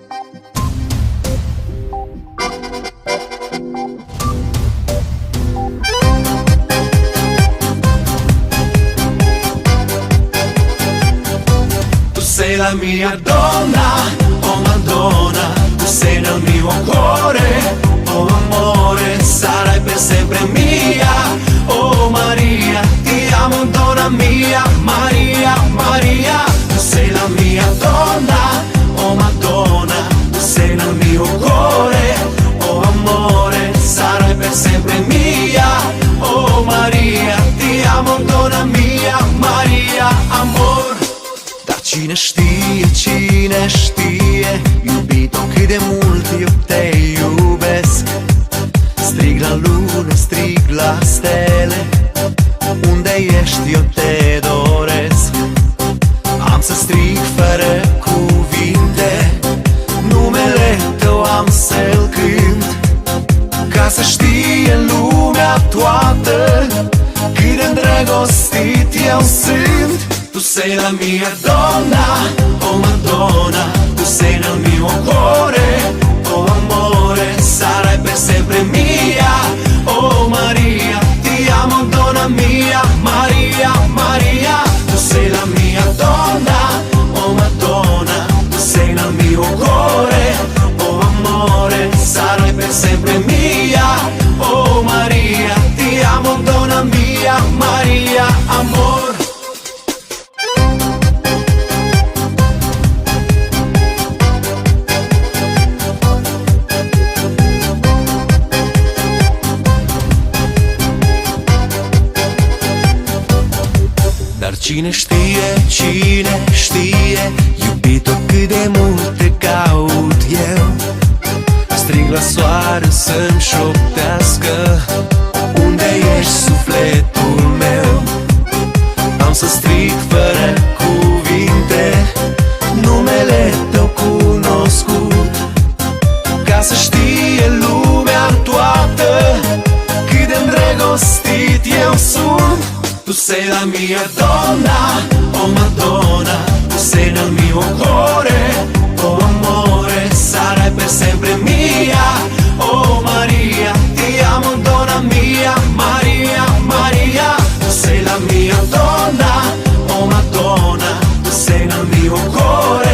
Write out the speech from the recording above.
Tu sei la mia donna, oh Madonna, tu sei nel mio cuore, oh amore, sarai per sempre mia, oh Maria, ti amo donna mia, Maria, Maria, tu sei la mia donna, oh Madonna, tu sei nel mio cuore, oh amore, sarai per sempre mia, oh Maria, ti amo donna mia, Maria, amor. Dar cine știe, iubito, cât de mult eu te iubesc. Strig la lună, strig la stele, unde ești eu te doresc. Am să strig fără cuvinte, numele tău am să-l cânt, ca să știe lumea toată cât de îndrăgostit eu sunt. Tu sei la mia donna, oh Madonna, tu sei nel mio cuore, oh amore, sarai per sempre mia, oh Maria, ti amo donna mia, Maria, Maria, tu sei la mia donna, oh Madonna, tu sei nel mio cuore, oh amore, sarai per sempre mia, oh Maria, ti amo donna mia, Maria, amor. Dar cine știe, iubito, cât de mult te caut eu. Strig la soare să-mi șoptească, unde ești sufletul meu. Am să strig fără cuvinte, numele tău cunoscut, ca să știe lumea toată cât de îndrăgostit eu sunt. Tu sei la mia donna, oh Madonna, tu sei nel mio cuore, oh amore, sarai per sempre mia, oh Maria, ti amo donna mia, Maria, Maria, tu sei la mia donna, oh Madonna, tu sei nel mio cuore.